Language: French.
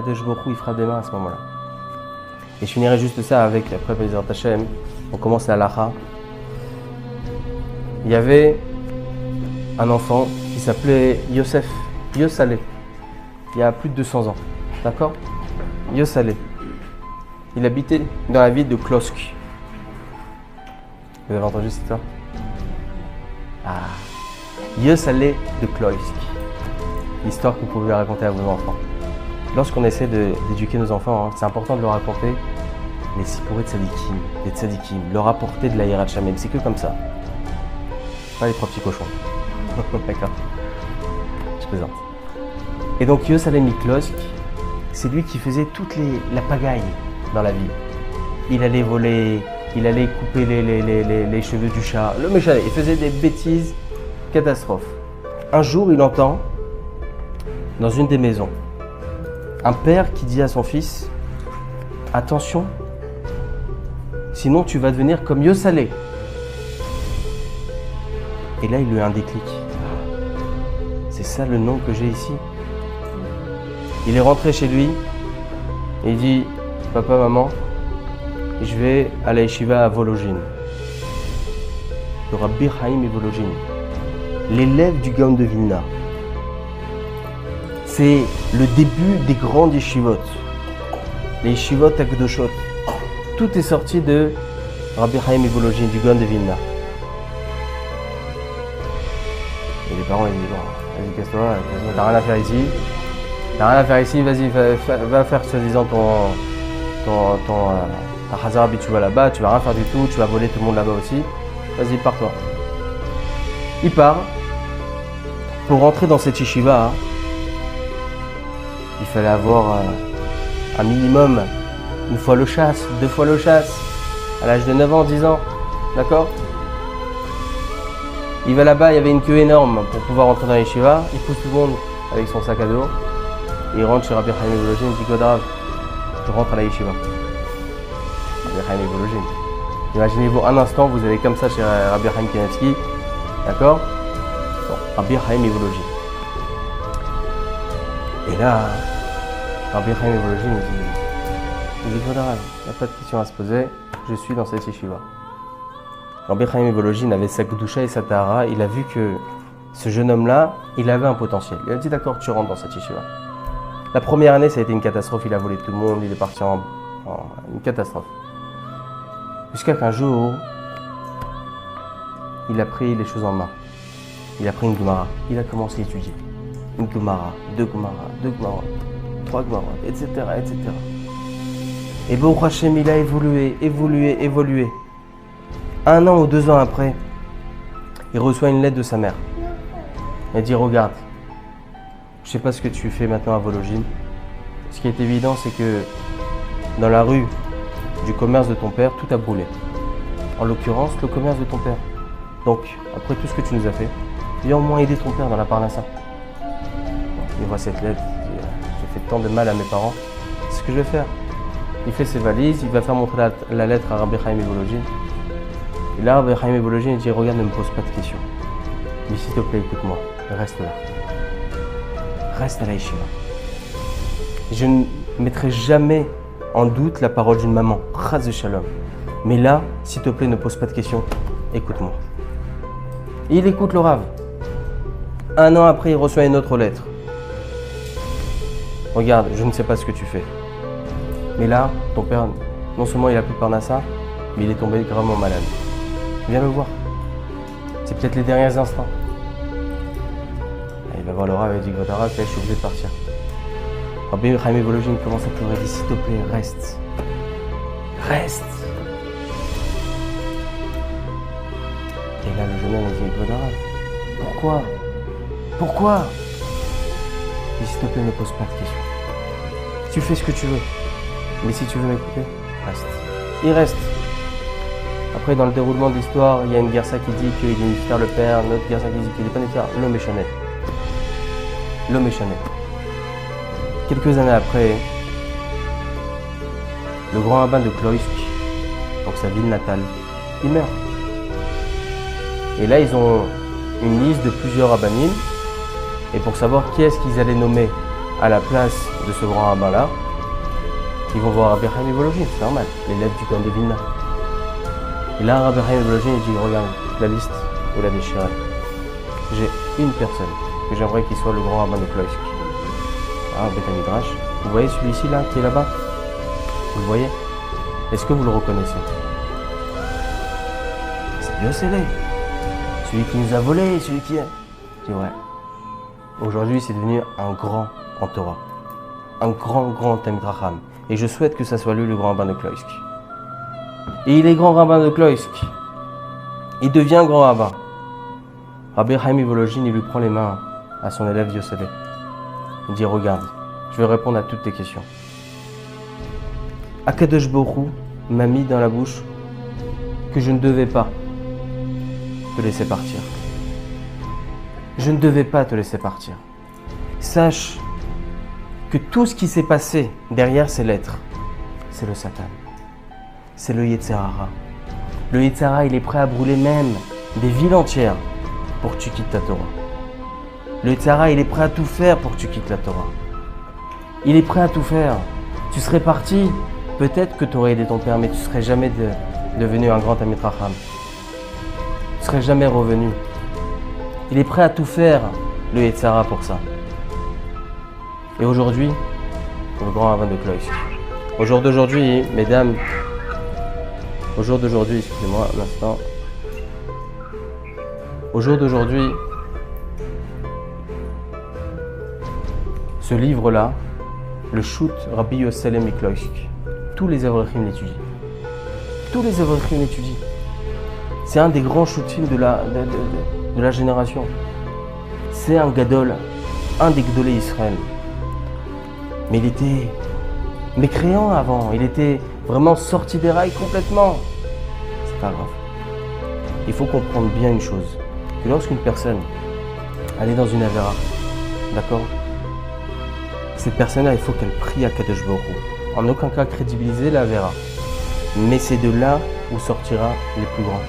Akadosh Baruch Hu, il frappe des mains à ce moment-là. Et je finirai juste ça avec, après Bezrat Hashem, on commence la halakha. Il y avait un enfant qui s'appelait Yosef, Yosalé, il y a plus de 200 ans, d'accord? Yosalé. Il habitait dans la ville de Klosk. Vous avez entendu cette histoire? Ah, Yosalé de Klosk. L'histoire que vous pouvez raconter à vos enfants. Lorsqu'on essaie d'éduquer nos enfants, c'est important de leur raconter les sipourés de tzadikim, des tzadikim, leur apporter de la hirat shamem. C'est que comme ça. Pas les trois petits cochons. D'accord? Je plaisante. Et donc Yosalé Miklosk, c'est lui qui faisait toute la pagaille dans la vie. Il allait voler, il allait couper les cheveux du chat. Le méchant, il faisait des bêtises, catastrophes. Un jour, il entend, dans une des maisons, un père qui dit à son fils, attention, sinon tu vas devenir comme Yosalé. Et là, il lui a un déclic. C'est ça le nom que j'ai ici. Il est rentré chez lui et il dit, papa, maman, je vais à la yeshiva à Vologine. Le Rabbi Chaim et Vologine, l'élève du Gaon de Vilna. C'est le début des grandes yeshivot, les yeshivot akdoshot. Tout est sorti de Rabbi Chaim et Vologine, du Gaon de Vilna. Et les parents, ils disent, bon, vas-y, casse-toi, t'as rien à faire ici. T'as rien à faire ici, vas-y, va faire soi-disant ta Hazara Bichouva là-bas, tu vas rien faire du tout, tu vas voler tout le monde là-bas aussi. Vas-y, pars-toi. Il part. Pour rentrer dans cette yeshiva, il fallait avoir un minimum, une fois le chasse, 2 fois le chasse, à l'âge de 9 ans, 10 ans. D'accord? Il va là-bas, il y avait une queue énorme pour pouvoir rentrer dans la yeshiva. Il pousse tout le monde avec son sac à dos. Il rentre chez Rabbi Chaim et Vologine, il dit Godrav, je rentre à la yeshiva. Rabbi Chaim et Vologine. Imaginez-vous un instant, vous allez comme ça chez Rabbi Chaim Kanevski, d'accord? Bon, Rabbi Chaim et Vologine. Et là, Rabbi Chaim et Vologine, il dit Godrav, il n'y a pas de question à se poser, je suis dans cette yeshiva. Rabbi Chaim et Vologine avait sa Kedusha et sa Tahara, il a vu que ce jeune homme-là, il avait un potentiel. Il a dit d'accord, tu rentres dans cette yeshiva. La première année, ça a été une catastrophe, il a volé tout le monde, il est parti en une catastrophe. Jusqu'à qu'un jour, il a pris les choses en main. Il a pris une Gemara, il a commencé à étudier. Une Gemara, 2 Gemara, 2 Gemara, 3 Gemara, etc., etc. Et Baruch Hashem, il a évolué. 1 an ou 2 ans après, il reçoit une lettre de sa mère. Elle dit, regarde, je ne sais pas ce que tu fais maintenant à Vologine. Ce qui est évident, c'est que dans la rue du commerce de ton père, tout a brûlé. En l'occurrence, le commerce de ton père. Donc, après tout ce que tu nous as fait, viens au moins aider ton père dans la parnassa. Il voit cette lettre, il dit, j'ai fait tant de mal à mes parents, c'est ce que je vais faire. Il fait ses valises, il va faire montrer la lettre à Rabbi Chaim et Vologine. Et là, Rabbi Chaim et Vologine, il dit, regarde, ne me pose pas de questions. Mais s'il te plaît, écoute-moi, reste là. Reste à la yeshiva. Je ne mettrai jamais en doute la parole d'une maman, Chaz de Shalom. Mais là, s'il te plaît, ne pose pas de questions, écoute-moi. Et il écoute le Rav. 1 an après, il reçoit une autre lettre. Regarde, je ne sais pas ce que tu fais. Mais là, ton père, non seulement il a plus de parnassa, mais il est tombé gravement malade. Viens le voir. C'est peut-être les derniers instants. Il va voir le Rav et il dit, Godrav, je suis obligé de partir. Rabbi Chaim et Vologine commence à pleurer, il dit, s'il te plaît, reste. Reste. Et là, le jeune homme dit, Godrav, pourquoi? Il dit, s'il te plaît, ne pose pas de questions. Tu fais ce que tu veux. Mais si tu veux m'écouter, reste. Il reste. Après, dans le déroulement de l'histoire, il y a une Gersa qui dit qu'il est Niftar le père, une autre Gersa qui dit qu'il n'est pas Niftar, l'homme est Chanel. L'homme est Chanel. Quelques années après, le grand rabbin de Kloïsk, donc sa ville natale, il meurt. Et là, ils ont une liste de plusieurs rabbinim. Et pour savoir qui est-ce qu'ils allaient nommer à la place de ce grand rabbin-là, ils vont voir Rabbi Chaim Volozhin, c'est normal, l'élève du Gaon de Vilna. Et là, Rabbi Chaim Volozhin, il dit, regarde, la liste, vous la déchirez. J'ai une personne que j'aimerais qu'il soit le grand rabbin de Ploïsk. Ah, Beth Midrash. Vous voyez celui-ci là, qui est là-bas? Vous le voyez? Est-ce que vous le reconnaissez? C'est Yosele, celui qui nous a volé, celui qui est... Je dis ouais. Aujourd'hui, c'est devenu un grand en Torah. Un grand Talmid Racham. Et je souhaite que ça soit lui le grand rabbin de Ploïsk. Et il est grand rabbin de Ploïsk. Il devient grand rabbin. Rabbi Chaim Volozhin, il lui prend les mains à son élève Yosele. Il dit, regarde, je vais répondre à toutes tes questions. Akadosh Baruch Hu m'a mis dans la bouche que je ne devais pas te laisser partir. Je ne devais pas te laisser partir. Sache que tout ce qui s'est passé derrière ces lettres, c'est le Satan. C'est le Yetzer Hara. Le Yetzer Hara, il est prêt à brûler même des villes entières pour que tu quittes ta Torah. Le Yetzer Hara, il est prêt à tout faire pour que tu quittes la Torah. Il est prêt à tout faire. Tu serais parti, peut-être que tu aurais aidé ton père, mais tu ne serais jamais devenu un grand Talmid Racham. Tu ne serais jamais revenu. Il est prêt à tout faire, le Yetzer Hara, pour ça. Et aujourd'hui, le grand rabbin de Ploïsk. Au jour d'aujourd'hui, mesdames, au jour d'aujourd'hui, excusez-moi un instant. Au jour d'aujourd'hui, ce livre-là, le Shoot Rabbi Yosele Mikloïsk, tous les Avrechim l'étudient. Tous les Avrechim l'étudient. C'est un des grands shootim de la génération. C'est un gadol, un des gadolés Israël. Mais il était mécréant avant, il était vraiment sorti des rails complètement. C'est pas grave. Il faut comprendre bien une chose, que lorsqu'une personne elle est dans une avéra, d'accord, cette personne-là, il faut qu'elle prie à Kadosh Baruch Hu. En aucun cas crédibiliser l'avéra. Mais c'est de là où sortira les plus grands.